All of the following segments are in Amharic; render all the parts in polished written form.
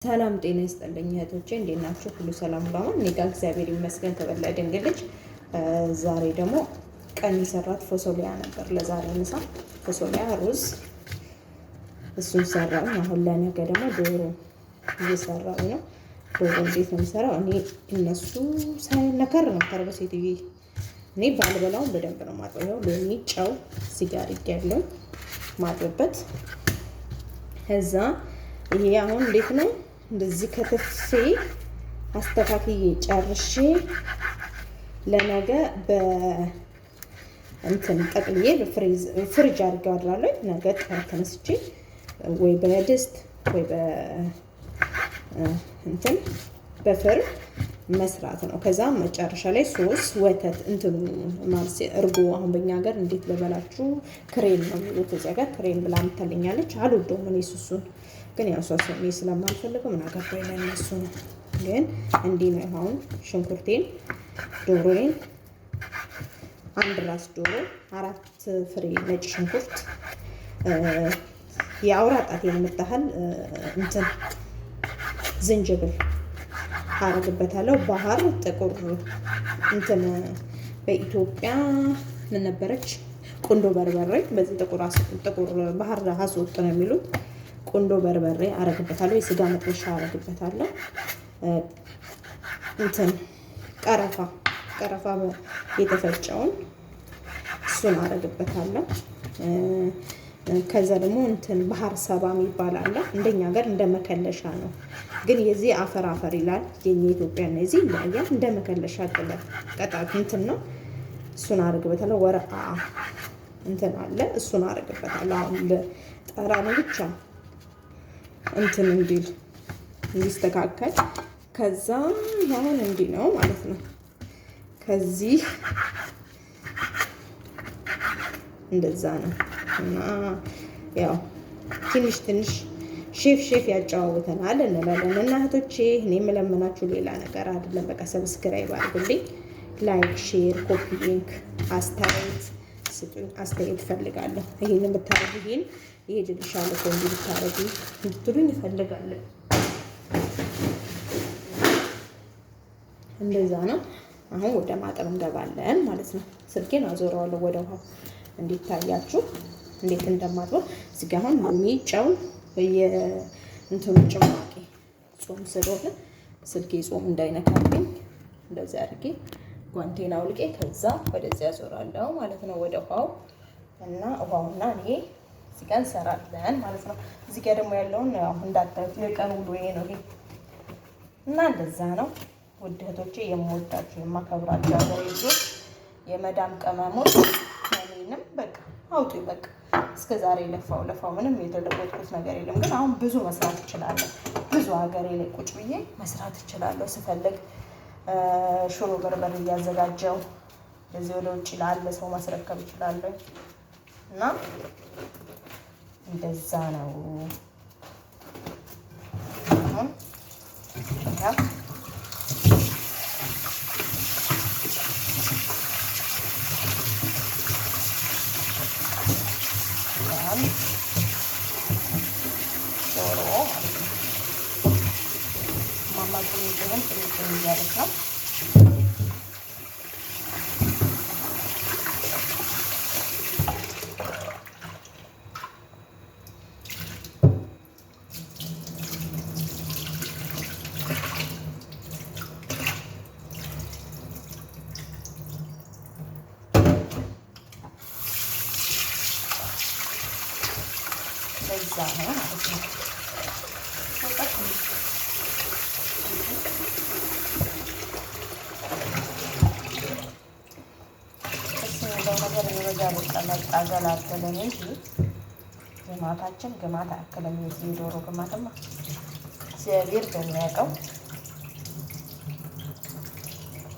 ሰላም ጤና ይስጥልኝ እህቶቼ እንዴት ናችሁ? ሁሉ ሰላም ነው? እኔ ጋር እግዚአብሔር ይመስገን ተበላ ድንግልጅ። ዛሬ ደግሞ ቀን የሰራት ፎሶሊያ ነበር። ለዛሬ ምሳ ፎሶሊያ ሩዝ እሱን ሰራው። አሁን ለነገ ደግሞ ዶሮ እየሰራው ነው። ዶሮ እንዴት ነው የምሰራው? እኔ እነሱ ሳይነከር ነው ተርበ ሴትዬ እኔ ባልበላውን በደንብ ነው ማጥበው። ሎሚ ጨው ሲጋር ያለው ማጥበበት። ከዛ ይሄ አሁን እንዴት ነው እንደዚህ ከትፌ አስተካክዬ ጨርሼ ለነገ በእንትን ጠቅልዬ በፍሪጅ አድርጌው አድራለሁ። ነገ ጠዋት ተነስቼ ወይ በድስት ወይ በእንትን በፍር መስራት ነው። ከዛ መጨረሻ ላይ ሶስ ወተት እንትኑ ማለት እርጎ፣ አሁን በእኛ ሀገር እንዴት ልበላችሁ ክሬም ነው የሚሉት። እዚያ ጋር ክሬም ብላ ምታለኛለች። አልወደውም እኔ እሱን ግን ያው ሶስ እኔ ስለማልፈልገው ምን አገባኝ ለእነሱ ነው። ግን እንዲህ ነው። አሁን ሽንኩርቴን፣ ዶሮዬን፣ አንድ ራስ ዶሮ፣ 4 ፍሬ ነጭ ሽንኩርት፣ የአውራ ጣቴን የምታህል እንትን ዝንጅብል አረግበታለሁ። ባህር ጥቁር እንትን በኢትዮጵያ ምን ነበረች ቁንዶ በርበሬ፣ በዚህ ጥቁር ባህር ሀሶጥ ነው የሚሉት። ቁንዶ በርበሬ አረግበታለሁ። የስጋ መጥበሻ አረግበታለሁ። እንትን ቀረፋ የተፈጨውን እሱን አረግበታለሁ። ከዛ ደግሞ እንትን ባህር ሰባ የሚባል አለ። እንደኛ ሀገር እንደ መከለሻ ነው፣ ግን የዚህ አፈር ይላል። የኛ ኢትዮጵያ ነው የዚህ ይለያል። እንደ መከለሻ ቀጣፊ እንትን ነው። እሱን አረግበታለሁ። ወረቃ እንትን አለ፣ እሱን አረግበታለሁ። አሁን ጠራኑ ብቻ እንትን እንዲስተካከል። ከዛ አሁን እንዲህ ነው ማለት ነው። ከዚህ እንደዛ ነው እና ያው ትንሽ ሼፍ ያጫዋውተናል እንላለን እና እህቶቼ፣ እኔ የምለምናችሁ ሌላ ነገር አይደለም። በቃ ሰብስክራይብ አድርጉልኝ፣ ላይክ፣ ሼር፣ ኮፒ ሊንክ፣ አስተያየት ስጡኝ። አስተያየት እፈልጋለሁ። ይሄን የምታረጉ ይሄ ድልሻለ ኮንዲ ብታረጉ እንድትሉኝ እፈልጋለሁ። እንደዛ ነው። አሁን ወደ ማጠብ እንገባለን ማለት ነው። ስልኬን አዞረዋለሁ ወደ ውሃው እንዲታያችሁ እንዴት እንደማጥበው። እዚህ ጋር አሁን ሎሚ፣ ጨው በየእንትኑ ጭማቂ ጾም ስለሆነ ስልኬ ጾም እንዳይነካብኝ እንደዚህ አድርጌ ጓንቴን አውልቄ ከዛ ወደዚህ አዞራለሁ ማለት ነው ወደ ውሃውና እኔ እዚህ ጋር እንሰራለን ማለት ነው። እዚህ ጋር ደግሞ ያለውን እንዳታዩት የቀን ውሎዬ ነው ይሄ እና እንደዛ ነው። ውድ እህቶቼ፣ የምወዳችሁ የማከብራችሁ ሀገሬ ልጆች፣ የመዳም ቀመሞች፣ እኔንም በቃ አውጡኝ። በቃ እስከ ዛሬ ለፋው ምንም የተለወጥኩት ነገር የለም። ግን አሁን ብዙ መስራት እችላለሁ። ብዙ ሀገሬ ላይ ቁጭ ብዬ መስራት እችላለሁ። ስፈልግ ሽሮ በርበሬ እያዘጋጀው እዚህ ወደ ውጭ ላለ ሰው ማስረከብ እችላለሁ እና እንደዛ ነው። ዶሮ ማማጥኝ ይገኛል። ትንሽ እያለች ነው። ለዛ ነው ማለት ነው። ገላገለን እንጂ ግማታችን ግማት አያክልም። የዚህ ዶሮ ግማትማ እግዚአብሔር በሚያውቀው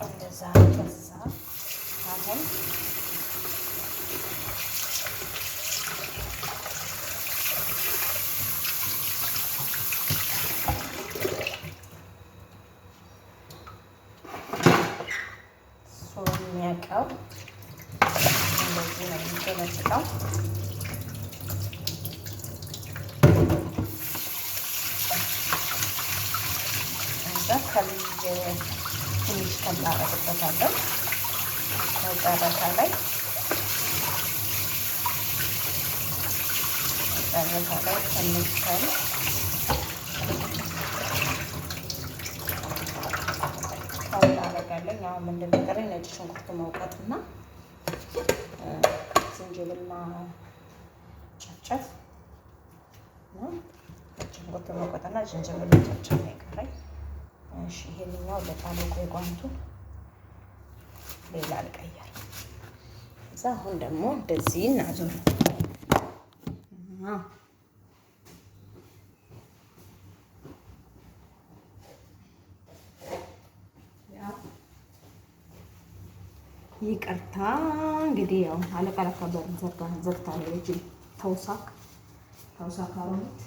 እንደዛ ከዛ አሁን የሚያውቀው እንደዚህ ነው የሚገለጽለው። ከልጅ ትንሽ ተላረግበታለሁ መጨረሻ ላይ ትንሽ ታላረጋለኝ። አሁን ምንድን ነው ቀረኝ? ነጭ ሽንኩርት መውቀጥና ዝንጅብልና ጨፍጨፍ ነው። ነጭ ሽንኩርት መውቀጥና ዝንጅብል ጨፍጨፍ ነው የቀረኝ። እሺ ይሄንኛው ለጣለው ጓንቱ ሌላ ልቀየር። እዛ አሁን ደግሞ እንደዚህ እናዙር። ይቅርታ እንግዲህ ያው አለቃላካ በር ዘግታለች። ተውሳክ አሮኒት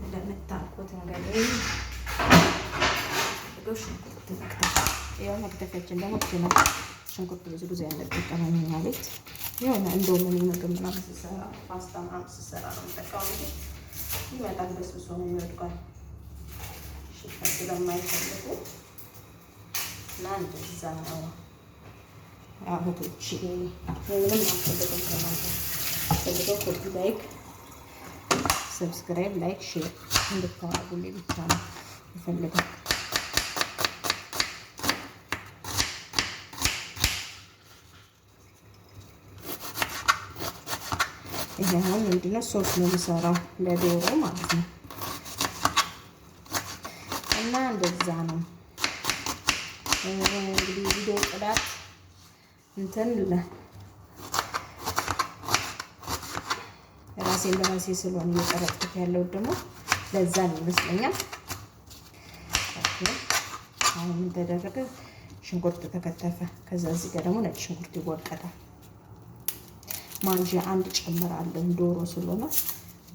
እንደምታውቁት እንግዲህ ሽንኩርት መክተፊያችን ደግሞ ነው። ሽንኩርት ብዙ ጊዜ አንጠቀምም እኛ ቤት። የሆነ እንደው ምን ምግብ ምናምን ስሰራ ፓስታ ምናምን ስሰራ ነው የምጠቀመው እንጂ ይመጣል በስብሶ ነው የሚወድቀው ሽታ ስለማይፈልጉ እና እንደዛ ነው። አሁቶች ምንም አልፈልግም ከእናንተ ፈልገው ኮፒ ላይክ ሰብስክራይብ ላይክ ሼር እንድታደርጉልኝ ብቻ ነው የምፈልገው። ይሄ አሁን ምንድነው ሶስ ነው የምሰራው ለዶሮ ማለት ነው። እና እንደዛ ነው እንግዲህ ቪዲዮ ቅዳት እንትን ራሴን ለራሴ ስለሆነ እየቀረጥኩት ያለው ደግሞ ለዛ ነው ይመስለኛል። አሁን ምን ተደረገ? ሽንኩርት ተከተፈ። ከዛ እዚህ ጋር ደግሞ ነጭ ሽንኩርት ይወቀጣል። ማንጂ አንድ ጨምራለሁ። ዶሮ ስለሆነ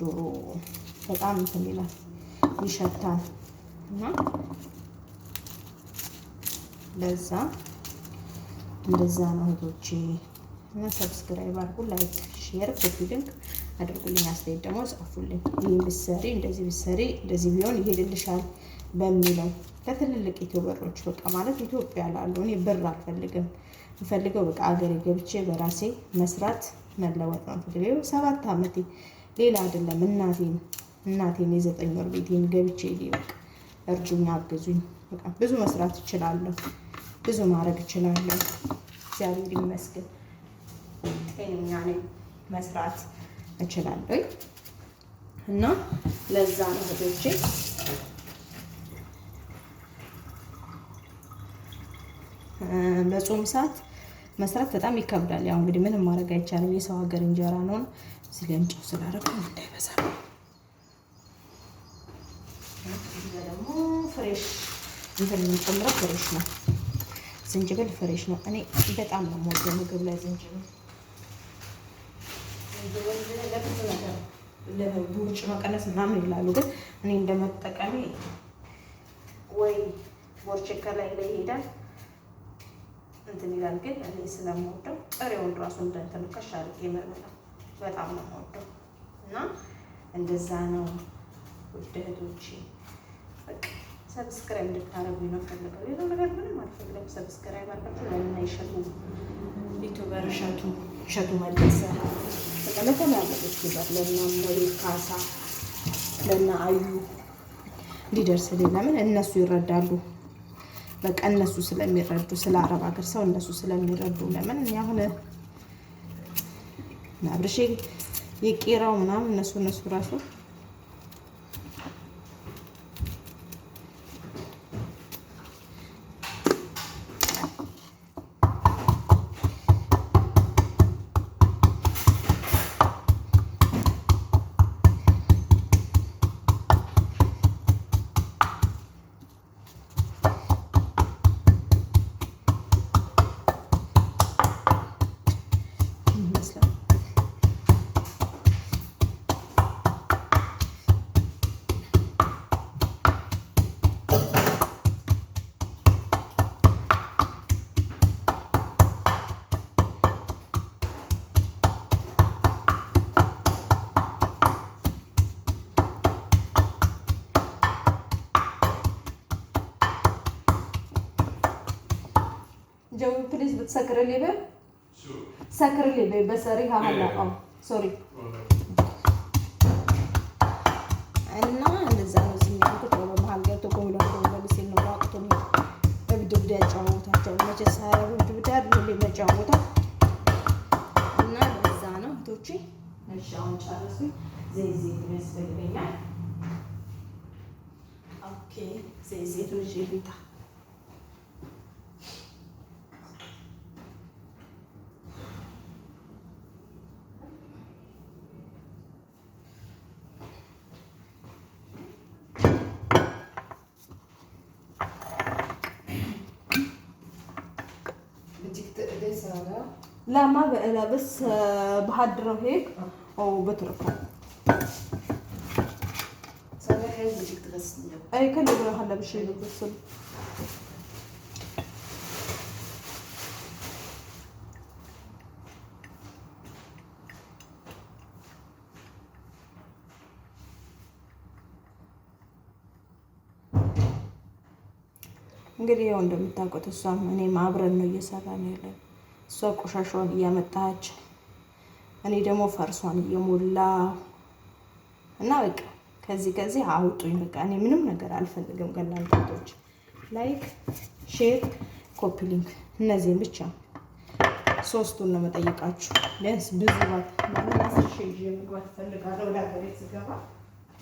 ዶሮ በጣም እንትን ይላል ይሸታል እና ለዛ እንደዛ ነው እህቶቼ። እና ሰብስክራይብ አድርጉ፣ ላይክ ሼር ኮፒ ሊንክ አድርጉልኝ። አስተያየት ደግሞ ጻፉልኝ። ይሄን ብትሰሪ እንደዚህ ብትሰሪ እንደዚህ ቢሆን ይሄድልሻል በሚለው ለትልልቅ ዩቲዩበሮች በቃ ማለት ኢትዮጵያ ላሉ እኔ ብር አልፈልግም። የምፈልገው በቃ አገሬ ገብቼ በራሴ መስራት መለወጥ ነው የምፈልገው። 7 ዓመቴ ሌላ አይደለም። እናቴን የ9 ወር ቤቴን ገብቼ በቃ እርዱኝ፣ አግዙኝ። በቃ ብዙ መስራት እችላለሁ፣ ብዙ ማድረግ እችላለሁ። እግዚአብሔር ይመስገን ጤነኛ ነኝ፣ መስራት እችላለሁ። እና ለዛ ነው እህቶቼ በጾም ሰዓት መስራት በጣም ይከብዳል። ያው እንግዲህ ምንም ማድረግ አይቻልም። የሰው ሀገር እንጀራ ነው። እዚህ ጋር እንጨው ስላደረግን እንዳይበዛ ደግሞ ፍሬሽ እንትን የምንጨምረው ፍሬሽ ነው። ዝንጅብል ፍሬሽ ነው። እኔ በጣም ነው የምወደው ምግብ ላይ ዝንጅብል ለብዙ ነገር ለቡርጭ መቀነስ ምናምን ይላሉ። ግን እኔ እንደመጠቀሜ ወይ ቦርጭ ከላይ ላይ ይሄዳል እንትን ይላል። ግን እኔ ስለምወደው ጥሬውን ራሱ እንትን ከሽ አድርጌ መብላት በጣም ነው የምወደው። እና እንደዛ ነው ውድ እህቶቼ። በቃ ሰብስክራይብ እንድታረጉኝ ነው ፈልገው። ሌላ ነገር ምንም አልፈልግም። ሰብስክራይብ አድርጋችሁ ለምን አይሸቱ ዩቲዩበር እሸቱ መለሰ በቃ ለተላለፈች ይዛት ለና መሬት ካሳ ለና አዩ እንዲደርስልኝ ለምን እነሱ ይረዳሉ። በቃ እነሱ ስለሚረዱ ስለ አረብ ሀገር ሰው እነሱ ስለሚረዱ ለምን አሁን አብርሽ የቄራው ምናምን እነሱ ራሱ جو بليز بتسكر لي بيه سكر لي بيه بس أريها هلا سوري እና እንደዛ ነው። እዚህ የሚያልኩት በመሀል ገብቶ ከሁሉ ለብሴ ነው ራቁቱን እብድ ያጫወታቸው መቼ ሳያሩ ድብዳብ ሁሌ መጫወታ እና ለዛ ነው እህቶቼ። እሺ አሁን ጨረስኩኝ። ዘይት ያስፈልገኛል። ኦኬ ዘይቱን ይዤ ልምጣ። لا ما بقى بس بحضره هيك وبتركه. صراحة بدك تغسله. أي كله بروح هلا بشيله بغسل. እንግዲህ ያው እንደምታውቁት እሷም እኔም አብረን ነው እየሰራን ያለን። እሷ ቆሻሻዋን እያመጣች እኔ ደግሞ ፈርሷን እየሞላሁ እና በቃ ከዚህ አውጡኝ። በቃ እኔ ምንም ነገር አልፈልግም ከእናንተ ልጆች። ላይክ፣ ሼር፣ ኮፒ ሊንክ እነዚህን ብቻ ሶስቱን ነው መጠየቃችሁ። ቢያንስ ብዙ ማለት 10 ሺህ ይዤ መግባት እፈልጋለሁ ወደ ሀገሬ ስገባ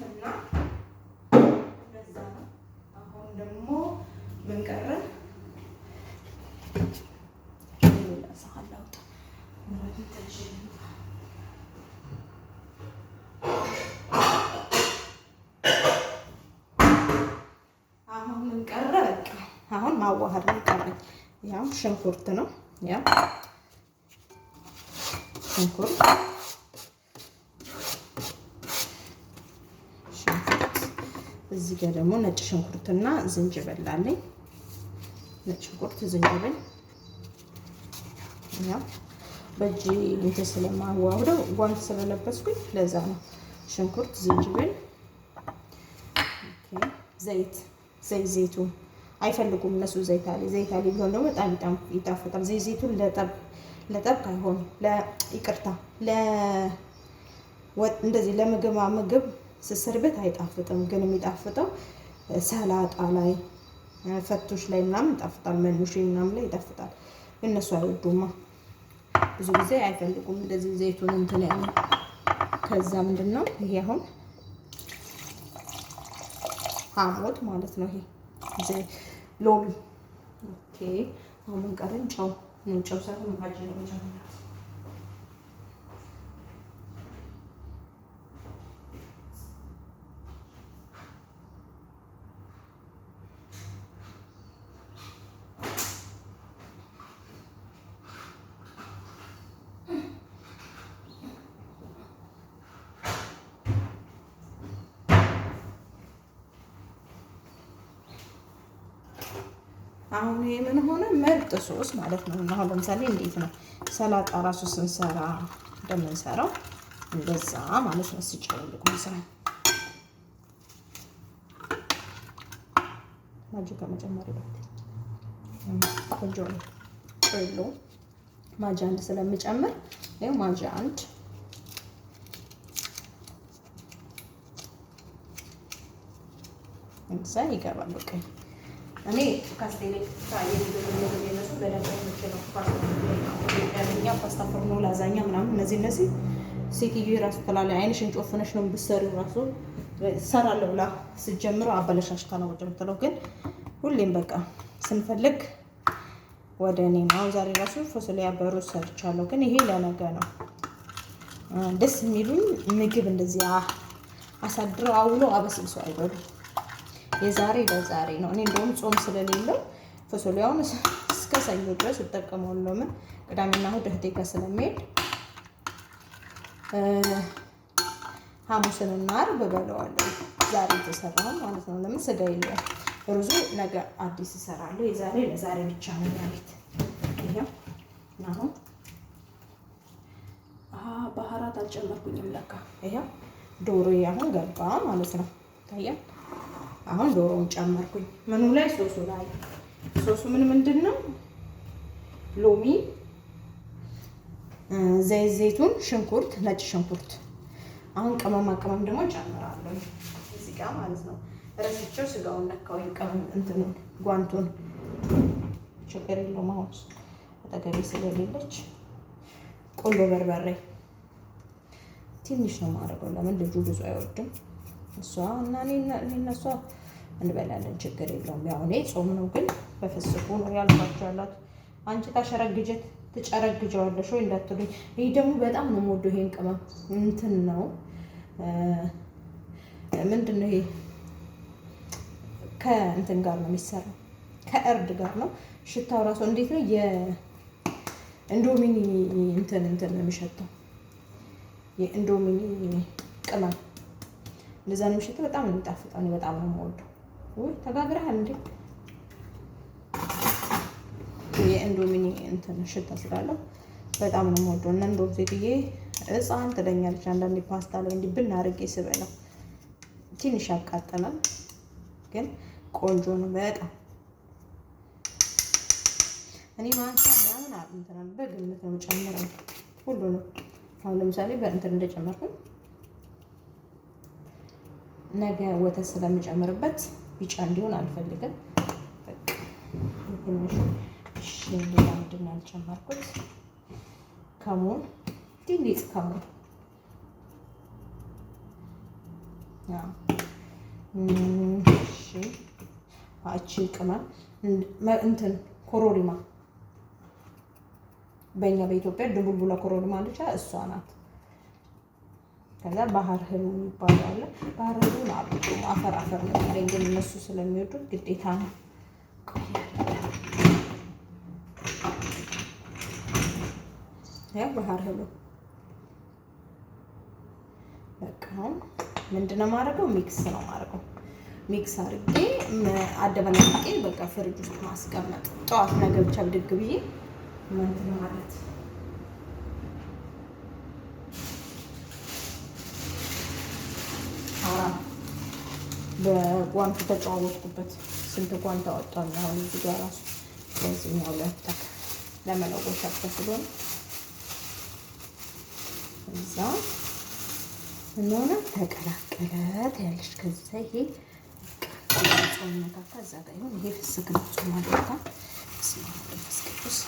እና ለዛ ነው። አሁን ደግሞ ምን ቀረ? አሁን ምን ቀረ? በቃ አሁን ማዋሃድ ነው ቀረኝ። ያው ሽንኩርት ነው። ያው ሽንኩርት እዚህ ጋር ደግሞ ነጭ ሽንኩርትና ዝንጅብል አለኝ። ነጭ ሽንኩርት፣ ዝንጅብል ያው በእጄ እንትን ስለማዋህደው ጓንት ስለለበስኩኝ ለዛ ነው። ሽንኩርት፣ ዝንጅብል፣ ዘይቱን አይፈልጉም እነሱ ዘይት አለ ቢሆን ደግሞ በጣም ይጣፍጣል። ዘይቱን ለጠብ አይሆንም። ይቅርታ ለወጥ እንደዚህ ለምግብ ስሰርበት አይጣፍጥም። ግን የሚጣፍጠው ሰላጣ ላይ ፈቶሽ ላይ ምናምን ይጣፍጣል። መኑሽ ምናምን ላይ ይጣፍጣል። እነሱ አይወዱማ። ብዙ ጊዜ አይፈልጉም እንደዚህ ዘይቱን እንትን ያለ። ከዛ ምንድነው ይሄ አሁን ሐሞት ማለት ነው። ይሄ ሎሚ። ኦኬ አሁን ቀረን ጨው ሳይሆን ማጅ ነው ጨምራ አሁን ይሄ ምን ሆነ? ምርጥ ሶስ ማለት ነው። አሁን ለምሳሌ እንዴት ነው ሰላጣ ራሱ ስንሰራ እንደምንሰራው እንደዛ ማለት ነው። ሲጨውልቁ መስራ ማጂ ከመጨመር ቆንጆ ነው። ጨውሎ ማጂ አንድ ስለምጨምር ይሄ ማጂ አንድ እንዛ ይገባል። በቃ እኔ ካስቴሌ ፓስታ ፎርኖ፣ ላዛኛ ምናምን እነዚህ ሴትዮ ራሱ ትላለች አይንሽን ጮፍነሽ ነው ብትሰሪው ራሱ እሰራለሁ ብላ ስትጀምረው አበለሻሽታ ነው ወደ ምትለው። ግን ሁሌም በቃ ስንፈልግ ወደ እኔ ነው። ዛሬ ራሱ ፎሶሊያ በሩዝ ሰርቻለሁ። ግን ይሄ ለነገ ነው። ደስ የሚሉኝ ምግብ እንደዚህ አሳድረው አውለው አበስብሰው አይበሉ። የዛሬ ለዛሬ ነው። እኔ እንደውም ጾም ስለሌለው ፎሶሊያውን እስከ ሰኞ ድረስ እጠቀማለሁ። ምን ቅዳሜና እሑድ እህቴ ጋር ስለሚሄድ ሐሙስንና ዓርብ በበለዋለሁ። ዛሬ የተሰራው ማለት ነው። ለምን ስጋ የለውም። ሩዙ ነገ አዲስ እሰራለሁ። የዛሬ ለዛሬ ብቻ ነው ያሉት። ይሄው አሁን ባህራት አልጨመርኩኝም ለካ። ይሄው ዶሮዬ አሁን ገባ ማለት ነው። ታያል። አሁን ዶሮውን ጨመርኩኝ። ምኑ ላይ? ሶሱ ላይ። ሶሱ ምንድን ነው? ሎሚ፣ ዘይት ዘይቱን፣ ሽንኩርት፣ ነጭ ሽንኩርት። አሁን ቅመማ ቅመም ደግሞ ጨምራለሁ እዚህ ጋር ማለት ነው። ረስቼው ስጋውን ነካው ቅመም እንትኑን ጓንቱን። ችግር የለውም አሁን አጠገቤ ስለሌለች። ቆንጆ በርበሬ ትንሽ ነው የማደርገው። ለምን ልጁ ብዙ አይወድም። እሷ እና እኔ እሷ እንበላለን፣ ችግር የለውም። ያው እኔ ጾም ነው ግን በፍስኩ ነው ያልኳቸው ያላት። አንቺ ትጨረግጀዋለሽ ወይ እንዳትሉኝ። ይሄ ደግሞ በጣም ነው የምወደው። ይሄን ቅመም እንትን ነው ምንድን ነው ይሄ? ከእንትን ጋር ነው የሚሰራው፣ ከእርድ ጋር ነው። ሽታው ራሱ እንዴት ነው የእንዶሚኒ እንትን ነው የሚሸተው። የእንዶሚኒ ቅመም እንደዛ ነው የሚሸተው። በጣም ነው የሚጣፍጠው። እኔ በጣም ነው የምወደው። ወይ ተጋግረሃል እንዴ? የእንዶሚኒ እንትን ሽታ ስላለው በጣም ነው የምወደው። እና እንደው ሴትዬ ሕፃን ትለኛለች አንዳንዴ ፓስታ ላይ እንዲህ ብናርጌ ስበላው ትንሽ ያቃጠላል፣ ግን ቆንጆ ነው በጣም። እኔ ማንኪያ ምናምን እንትን በግምት ነው የምጨምረው ሁሉንም። አሁን ለምሳሌ በእንትን እንደጨመርኩኝ ነገ ወተት ስለምጨምርበት ቢጫ እንዲሆን አልፈልግም። በቃ ትንሽ ሌላ ምንድን ነው ያልጨመርኩት? ከሙን ትንሽ ከሙን እሺ ቅመም እንትን ኮሮሪማ፣ በእኛ በኢትዮጵያ ድቡልቡላ ኮሮሪማ አለች፣ እሷ ናት። ከዛ ባህር ህሉ የሚባለው አለ። ባህር ህሉን አልወደውም፣ አፈር ነው የሚለኝ፣ ግን እነሱ ስለሚወዱት ግዴታ ነው። ያው ባህር ህሉ በቃ ምንድነው የማደርገው? ሚክስ ነው የማደርገው። ሚክስ አድርጌ አደበላልቄ በቃ ፍሪጅ ውስጥ ማስቀመጥ። ጠዋት ነገ ብቻ ብድግ ብዬ ምንድን ማለት በጓንቱ ተጨዋወትኩበት። ስንት ጓንት አወጣሁ አሁን እዚህ ጋር ራሱ በዚህኛው ለፍተክ ለመለወሻ ስለሆነ እዛ እንሆነ ተቀላቀለት ያለሽ። ከዛ ይሄ ጾም ነካካ እዛ ጋር ይሁን። ይሄ ፍስክ ነው ጾም አድርጋ ስማስ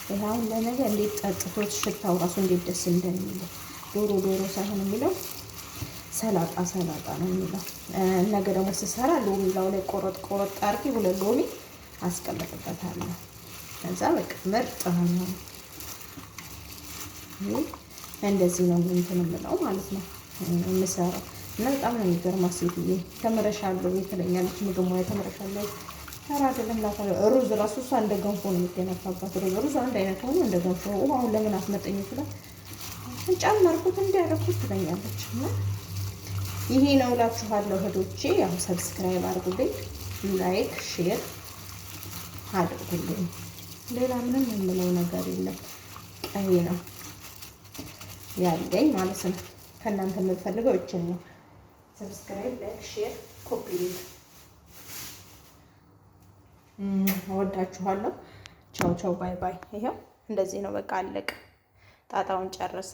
ይሄ አሁን ለነገ እንዴት ጠጥቶት ሽታው ራሱ እንዴት ደስ እንደሚል ዶሮ ሳይሆን የሚለው ሰላጣ ነው የሚለው። ነገ ደግሞ ስሰራ ሎሚ ላው ላይ ቆረጥ አድርጌ 2 ሎሚ አስቀምጥበታለሁ። ከዛ በቃ ምርጥ ነው። እንደዚህ ነው እንትን የምለው ማለት ነው የምሰራው። እና በጣም ነው የሚገርማት ሴትዬ። ተምረሻለሁ ትለኛለች። ምግብ ሙያ ተምረሻለሁ። ኧረ አይደለም ሩዝ ራሱ እሷ እንደ ገንፎ ነው የሚገነፋባት። ሩዝ አንድ አይነት ሆኖ እንደ ገንፎ አሁን ለምን አስመጠኝ ስለ ጨመርኩት እንዲያደርኩት ትለኛለች። እና ይሄ ነው እላችኋለሁ እህቶቼ። ያው ሰብስክራይብ አድርጉልኝ፣ ላይክ ሼር አድርጉልኝ። ሌላ ምንም የምለው ነገር የለም። ቀይ ነው ያለኝ ማለት ነው። ከእናንተ የምፈልገው እችን ነው። ሰብስክራይብ ላይክ ሼር ኮፒ ሊንክ። እወዳችኋለሁ። ቻው ባይ ባይ። ይሄው እንደዚህ ነው በቃ አለቀ። ጣጣውን ጨረሰ።